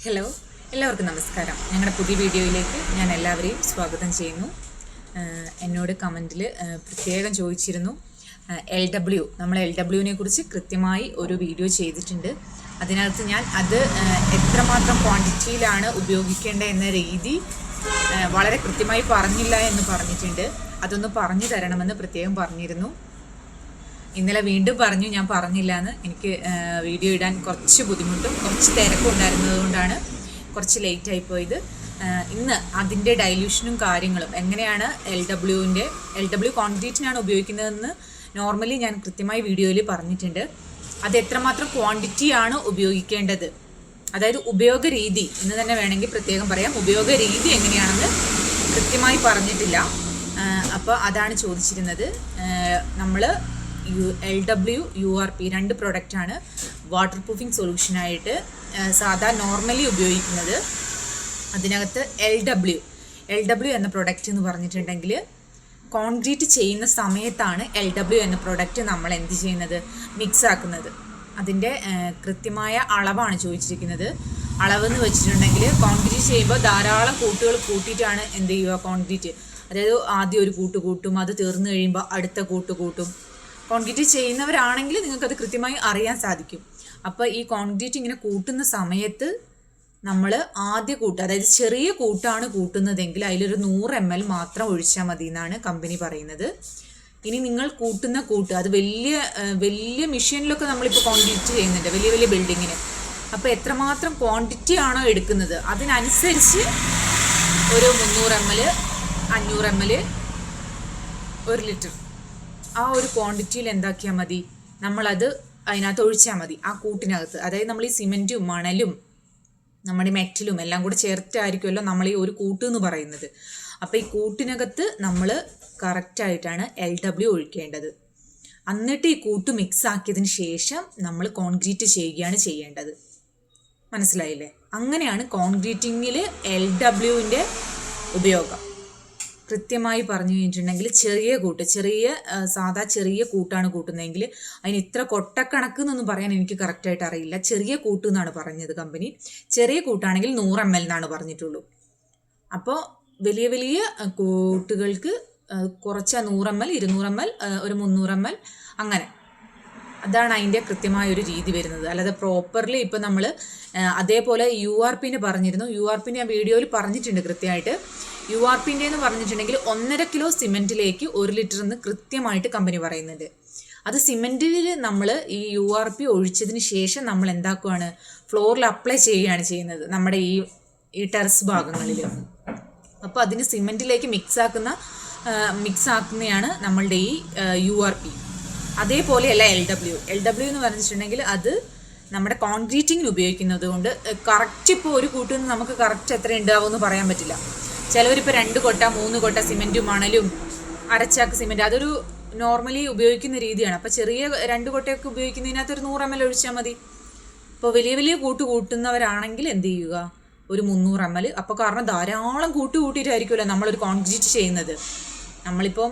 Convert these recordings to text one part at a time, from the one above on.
Hello, എല്ലാവർക്കും നമസ്കാരം. ഞങ്ങളുടെ പുതിയ വീഡിയോയിലേക്ക് ഞാൻ എല്ലാവരെയും സ്വാഗതം ചെയ്യുന്നു. എന്നോട് കമൻറ്റിൽ പ്രത്യേകം ചോദിച്ചിരുന്നു നമ്മൾ എൽ ഡബ്ല്യുവിനെ കുറിച്ച് കൃത്യമായി ഒരു വീഡിയോ ചെയ്തിട്ടുണ്ട്. അതിനകത്ത് ഞാൻ അത് എത്രമാത്രം ക്വാണ്ടിറ്റിയിലാണ് ഉപയോഗിക്കേണ്ടത് എന്ന രീതി വളരെ കൃത്യമായി പറഞ്ഞില്ല എന്ന് പറഞ്ഞിട്ടുണ്ട്. അതൊന്ന് പറഞ്ഞു തരണമെന്ന് പ്രത്യേകം പറഞ്ഞിരുന്നു. ഇന്നലെ വീണ്ടും പറഞ്ഞു ഞാൻ പറഞ്ഞില്ല എന്ന്. എനിക്ക് വീഡിയോ ഇടാൻ കുറച്ച് ബുദ്ധിമുട്ടും കുറച്ച് തിരക്കും ഉണ്ടായിരുന്നത് കൊണ്ടാണ് കുറച്ച് ലേറ്റായി പോയത്. ഇന്ന് അതിൻ്റെ ഡൈല്യൂഷനും കാര്യങ്ങളും എങ്ങനെയാണ് എൽ ഡബ്ല്യു കോൺക്രീറ്റിനാണ് ഉപയോഗിക്കുന്നതെന്ന് നോർമലി ഞാൻ കൃത്യമായി വീഡിയോയിൽ പറഞ്ഞിട്ടുണ്ട്. അത് എത്രമാത്രം ക്വാണ്ടിറ്റിയാണ് ഉപയോഗിക്കേണ്ടത്, അതായത് ഉപയോഗ രീതി എന്ന് തന്നെ വേണമെങ്കിൽ പ്രത്യേകം പറയാം. ഉപയോഗ രീതി എങ്ങനെയാണെന്ന് കൃത്യമായി പറഞ്ഞിട്ടില്ല. അപ്പോൾ അതാണ് ചോദിച്ചിരുന്നത്. നമ്മൾ LW URP രണ്ട് പ്രൊഡക്റ്റാണ് വാട്ടർ പ്രൂഫിംഗ് സൊല്യൂഷനായിട്ട് സാധാ നോർമലി ഉപയോഗിക്കുന്നത്. അതിനകത്ത് എൽ ഡബ്ല്യു എന്ന പ്രൊഡക്റ്റ് എന്ന് പറഞ്ഞിട്ടുണ്ടെങ്കിൽ കോൺക്രീറ്റ് ചെയ്യുന്ന സമയത്താണ് LW എന്ന പ്രൊഡക്റ്റ് നമ്മൾ എന്ത് ചെയ്യുന്നത്, മിക്സ് ആക്കുന്നത്. അതിൻ്റെ കൃത്യമായ അളവാണ് ചോദിച്ചിരിക്കുന്നത്. അളവെന്ന് വെച്ചിട്ടുണ്ടെങ്കിൽ കോൺക്രീറ്റ് ചെയ്യുമ്പോൾ ധാരാളം കൂട്ടുകൾ കൂട്ടിയിട്ടാണ് എന്ത് ചെയ്യുക, കോൺക്രീറ്റ്, അതായത് ആദ്യം ഒരു കൂട്ട് കൂട്ടും, അത് തീർന്നു കഴിയുമ്പോൾ അടുത്ത കൂട്ട് കൂട്ടും. കോൺക്രീറ്റ് ചെയ്യുന്നവരാണെങ്കിൽ നിങ്ങൾക്കത് കൃത്യമായി അറിയാൻ സാധിക്കും. അപ്പോൾ ഈ കോൺക്രീറ്റ് ഇങ്ങനെ കൂട്ടുന്ന സമയത്ത് നമ്മൾ ആദ്യ കൂട്ട്, അതായത് ചെറിയ കൂട്ടാണ് കൂട്ടുന്നതെങ്കിൽ അതിലൊരു 100 ml മാത്രം ഒഴിച്ചാൽ മതി എന്നാണ് കമ്പനി പറയുന്നത്. ഇനി നിങ്ങൾ കൂട്ടുന്ന കൂട്ട് അത് വലിയ മെഷീനിലൊക്കെ നമ്മളിപ്പോൾ കോൺക്രീറ്റ് ചെയ്യുന്നുണ്ട്, വലിയ വലിയ ബിൽഡിങ്ങിന്. അപ്പോൾ എത്രമാത്രം ക്വാണ്ടിറ്റി ആണോ എടുക്കുന്നത് അതിനനുസരിച്ച് ഒരു 300 ml, 500 ml, 1 ലിറ്റർ ആ ഒരു ക്വാണ്ടിറ്റിയിൽ എന്താക്കിയാൽ മതി, നമ്മളത് അതിനകത്ത് ഒഴിച്ചാൽ മതി. ആ കൂട്ടിനകത്ത്, അതായത് നമ്മൾ ഈ സിമെൻറ്റും മണലും നമ്മുടെ മെറ്റലും എല്ലാം കൂടെ ചേർത്തായിരിക്കുമല്ലോ നമ്മൾ ഈ ഒരു കൂട്ട് എന്ന് പറയുന്നത്. അപ്പോൾ ഈ കൂട്ടിനകത്ത് നമ്മൾ കറക്റ്റായിട്ടാണ് LW ഒഴിക്കേണ്ടത്. എന്നിട്ട് ഈ കൂട്ട് മിക്സ് ആക്കിയതിന് ശേഷം നമ്മൾ കോൺക്രീറ്റ് ചെയ്യുകയാണ് ചെയ്യേണ്ടത്. മനസ്സിലായില്ലേ? അങ്ങനെയാണ് കോൺക്രീറ്റിങ്ങിൽ LWവിൻ്റെ ഉപയോഗം. കൃത്യമായി പറഞ്ഞു കഴിഞ്ഞിട്ടുണ്ടെങ്കിൽ സാധാ ചെറിയ കൂട്ടാണ് കൂട്ടുന്നതെങ്കിൽ അതിന് ഇത്ര കൊട്ടക്കണക്ക് എന്നൊന്നും പറയാൻ എനിക്ക് കറക്റ്റായിട്ട് അറിയില്ല. ചെറിയ കൂട്ട് എന്നാണ് പറഞ്ഞത് കമ്പനി. ചെറിയ കൂട്ടാണെങ്കിൽ 100 ml എന്നാണ് പറഞ്ഞിട്ടുള്ളൂ. അപ്പോൾ വലിയ വലിയ കൂട്ടുകൾക്ക് കുറച്ച് 100 ml, 200 ml, ഒരു 300 ml അങ്ങനെ. അതാണ് അതിൻ്റെ കൃത്യമായൊരു രീതി വരുന്നത്. അല്ലാതെ പ്രോപ്പർലി ഇപ്പം നമ്മൾ അതേപോലെ URP പറഞ്ഞിരുന്നു. URP ഞാൻ വീഡിയോയിൽ പറഞ്ഞിട്ടുണ്ട് കൃത്യമായിട്ട്. URP എന്ന് പറഞ്ഞിട്ടുണ്ടെങ്കിൽ 1.5 കിലോ സിമെൻറ്റിലേക്ക് 1 ലിറ്റർ എന്ന് കൃത്യമായിട്ട് കമ്പനി പറയുന്നുണ്ട്. അത് സിമെൻറ്റിൽ നമ്മൾ ഈ URP ഒഴിച്ചതിന് ശേഷം നമ്മൾ എന്താക്കുകയാണ്, ഫ്ലോറിൽ അപ്ലൈ ചെയ്യുകയാണ് ചെയ്യുന്നത് നമ്മുടെ ഈ ടെറസ് ഭാഗങ്ങളിൽ. അപ്പോൾ അതിന് സിമെൻറ്റിലേക്ക് മിക്സ് ആക്കുന്നതാണ് നമ്മളുടെ ഈ URP. അതേപോലെയല്ല LW എന്ന് പറഞ്ഞിട്ടുണ്ടെങ്കിൽ അത് നമ്മുടെ കോൺക്രീറ്റിങ്ങിന് ഉപയോഗിക്കുന്നത് കൊണ്ട് കറക്റ്റ് ഇപ്പോൾ ഒരു കൂട്ടിൽ നിന്ന് നമുക്ക് കറക്റ്റ് എത്ര ഉണ്ടാവുമെന്ന് പറയാൻ പറ്റില്ല. ചിലവരിപ്പോൾ 2 കൊട്ട 3 കൊട്ട സിമെൻറ്റും മണലും അരച്ചാക്ക് സിമെൻറ്റ് അതൊരു നോർമലി ഉപയോഗിക്കുന്ന രീതിയാണ്. അപ്പോൾ ചെറിയ 2 കൊട്ടയൊക്കെ ഉപയോഗിക്കുന്നതിനകത്ത് ഒരു 100 ml ഒഴിച്ചാൽ മതി. ഇപ്പോൾ വലിയ വലിയ കൂട്ടുന്നവരാണെങ്കിൽ എന്ത് ചെയ്യുക, ഒരു 300 ml. അപ്പോൾ കാരണം ധാരാളം കൂട്ടിയിട്ടായിരിക്കുമല്ലോ നമ്മളൊരു കോൺക്രീറ്റ് ചെയ്യുന്നത്. നമ്മളിപ്പോൾ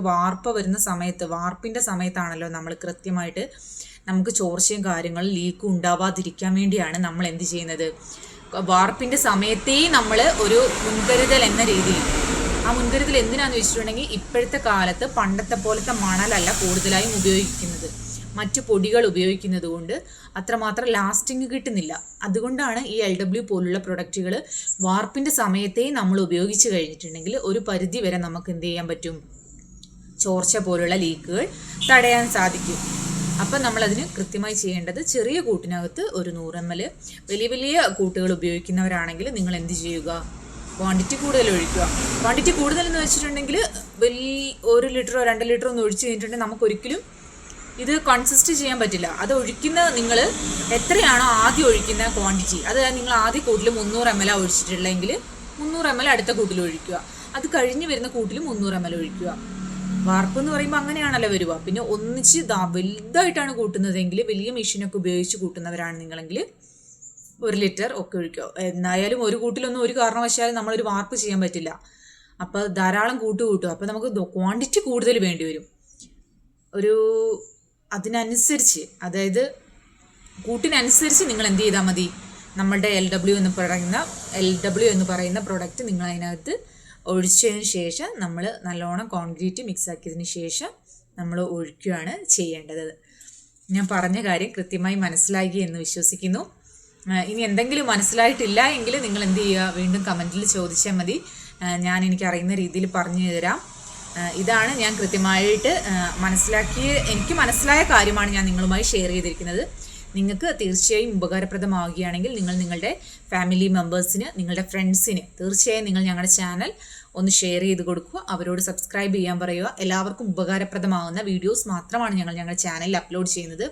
വാർപ്പ് വരുന്ന സമയത്ത്, വാർപ്പിൻ്റെ സമയത്താണല്ലോ നമ്മൾ കൃത്യമായിട്ട് നമുക്ക് ചോർച്ചയും കാര്യങ്ങളും ലീക്കും ഉണ്ടാവാതിരിക്കാൻ വേണ്ടിയാണ് നമ്മൾ എന്ത് ചെയ്യുന്നത്, വാർപ്പിൻ്റെ സമയത്തേ നമ്മൾ ഒരു മുൻകരുതൽ എന്ന രീതിയിൽ. ആ മുൻകരുതൽ എന്തിനാന്ന് വെച്ചിട്ടുണ്ടെങ്കിൽ ഇപ്പോഴത്തെ കാലത്ത് പണ്ടത്തെ പോലത്തെ മണലല്ല കൂടുതലായും ഉപയോഗിക്കുന്നത്, മറ്റു പൊടികൾ ഉപയോഗിക്കുന്നത് കൊണ്ട് അത്രമാത്രം ലാസ്റ്റിങ് കിട്ടുന്നില്ല. അതുകൊണ്ടാണ് ഈ LW പോലുള്ള പ്രൊഡക്റ്റുകൾ വാർപ്പിൻ്റെ സമയത്തേ നമ്മൾ ഉപയോഗിച്ച് കഴിഞ്ഞിട്ടുണ്ടെങ്കിൽ ഒരു പരിധി വരെ നമുക്ക് എന്ത് ചെയ്യാൻ പറ്റും, ചോർച്ച പോലുള്ള ലീക്കുകൾ തടയാൻ സാധിക്കും. അപ്പം നമ്മളതിന് കൃത്യമായി ചെയ്യേണ്ടത് ഒരു കൂട്ടിനകത്ത് ഒരു 100 ml. വലിയ വലിയ കൂട്ടുകൾ ഉപയോഗിക്കുന്നവരാണെങ്കിൽ നിങ്ങൾ എന്ത് ചെയ്യുക, ക്വാണ്ടിറ്റി കൂടുതൽ ഒഴിക്കുക. ക്വാണ്ടിറ്റി കൂടുതലെന്ന് വെച്ചിട്ടുണ്ടെങ്കിൽ 1 ലിറ്ററോ 2 ലിറ്ററോ ഒന്ന് ഒഴിച്ച് കഴിഞ്ഞിട്ടുണ്ടെങ്കിൽ നമുക്കൊരിക്കലും ഇത് കൺസിസ്റ്റ് ചെയ്യാൻ പറ്റില്ല. അത് ഒഴിക്കുന്ന നിങ്ങൾ എത്രയാണോ ആദ്യം ഒഴിക്കുന്ന ക്വാണ്ടിറ്റി, അത് നിങ്ങൾ ആദ്യ കൂട്ടിൽ 300 ml ഒഴിച്ചിട്ടുള്ളെങ്കിൽ 300 ml അടുത്ത കൂട്ടിൽ ഒഴിക്കുക. അത് കഴിഞ്ഞ് വരുന്ന കൂട്ടിൽ 300 ml ഒഴിക്കുക. വാർപ്പ് എന്ന് പറയുമ്പോൾ അങ്ങനെയാണല്ലോ വരിക. പിന്നെ ഒന്നിച്ച് വലുതായിട്ടാണ് കൂട്ടുന്നതെങ്കിൽ, വലിയ മെഷീനൊക്കെ ഉപയോഗിച്ച് കൂട്ടുന്നവരാണ് നിങ്ങളെങ്കിൽ 1 ലിറ്റർ ഒക്കെ ഒഴിക്കുക. എന്നായാലും ഒരു കൂട്ടിലൊന്നും ഒരു കാരണവശാലും നമ്മളൊരു വാർപ്പ് ചെയ്യാൻ പറ്റില്ല. അപ്പോൾ ധാരാളം കൂട്ടും. അപ്പോൾ നമുക്ക് ക്വാണ്ടിറ്റി കൂടുതൽ വേണ്ടി വരും. അതിനനുസരിച്ച്, അതായത് കൂട്ടിനനുസരിച്ച് നിങ്ങൾ എന്ത് ചെയ്താൽ മതി, നമ്മളുടെ എൽ ഡബ്ല്യു എന്ന് പറയുന്ന പ്രോഡക്റ്റ് നിങ്ങൾ അതിനകത്ത് ഒഴിച്ചതിന് ശേഷം നമ്മൾ നല്ലോണം കോൺക്രീറ്റ് മിക്സ് ആക്കിയതിന് ശേഷം നമ്മൾ ഒഴിക്കുകയാണ് ചെയ്യേണ്ടത്. ഞാൻ പറഞ്ഞ കാര്യം കൃത്യമായി മനസ്സിലാക്കി എന്ന് വിശ്വസിക്കുന്നു. ഇനി എന്തെങ്കിലും മനസ്സിലായിട്ടില്ല എങ്കിൽ നിങ്ങൾ എന്ത് ചെയ്യുക, വീണ്ടും കമൻറ്റിൽ ചോദിച്ചാൽ മതി. ഞാൻ എനിക്കറിയുന്ന രീതിയിൽ പറഞ്ഞു തരാം. ഇതാണ് ഞാൻ കൃത്യമായിട്ട് എനിക്ക് മനസ്സിലായ കാര്യമാണ് ഞാൻ നിങ്ങളുമായി ഷെയർ ചെയ്തിരിക്കുന്നത്. നിങ്ങൾക്ക് തീർച്ചയായും ഉപകാരപ്രദമാവുകയാണെങ്കിൽ നിങ്ങൾ നിങ്ങളുടെ ഫാമിലി മെമ്പേഴ്സിന്, നിങ്ങളുടെ ഫ്രണ്ട്സിന് തീർച്ചയായും നിങ്ങൾ ഞങ്ങളുടെ ചാനൽ ഒന്ന് ഷെയർ ചെയ്ത് കൊടുക്കുക, അവരോട് സബ്സ്ക്രൈബ് ചെയ്യാൻ പറയുക. എല്ലാവർക്കും ഉപകാരപ്രദമാകുന്ന വീഡിയോസ് മാത്രമാണ് ഞങ്ങളുടെ ചാനലിൽ അപ്ലോഡ് ചെയ്യുന്നത്.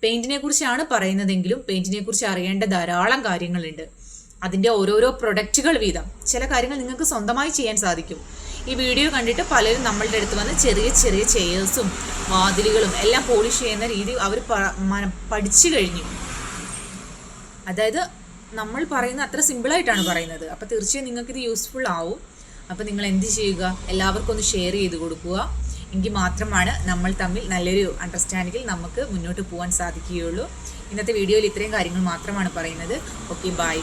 പെയിൻറ്റിനെ കുറിച്ചാണ് പറയുന്നതെങ്കിലും പെയിൻറ്റിനെ കുറിച്ച് അറിയേണ്ട ധാരാളം കാര്യങ്ങളുണ്ട്. അതിൻ്റെ ഓരോരോ പ്രൊഡക്റ്റുകൾ വീതം ചില കാര്യങ്ങൾ നിങ്ങൾക്ക് സ്വന്തമായി ചെയ്യാൻ സാധിക്കും. ഈ വീഡിയോ കണ്ടിട്ട് പലരും നമ്മളുടെ അടുത്ത് വന്ന് ചെറിയ ചെറിയ ചെയേഴ്സും വാതിലുകളും എല്ലാം പോളിഷ് ചെയ്യുന്ന രീതി അവർ പഠിച്ചു കഴിഞ്ഞു. അതായത് നമ്മൾ പറയുന്ന അത്ര സിമ്പിളായിട്ടാണ് പറയുന്നത്. അപ്പോൾ തീർച്ചയായും നിങ്ങൾക്കിത് യൂസ്ഫുൾ ആവും. അപ്പോൾ നിങ്ങൾ എന്ത് ചെയ്യുക, എല്ലാവർക്കും ഒന്ന് ഷെയർ ചെയ്ത് കൊടുക്കുക. എങ്കിൽ മാത്രമാണ് നമ്മൾ തമ്മിൽ നല്ലൊരു അണ്ടർസ്റ്റാൻഡിങ്ങിൽ നമുക്ക് മുന്നോട്ട് പോകാൻ സാധിക്കുകയുള്ളൂ. ഇന്നത്തെ വീഡിയോയിൽ ഇത്രയും കാര്യങ്ങൾ മാത്രമാണ് പറയുന്നത്. Okay, by.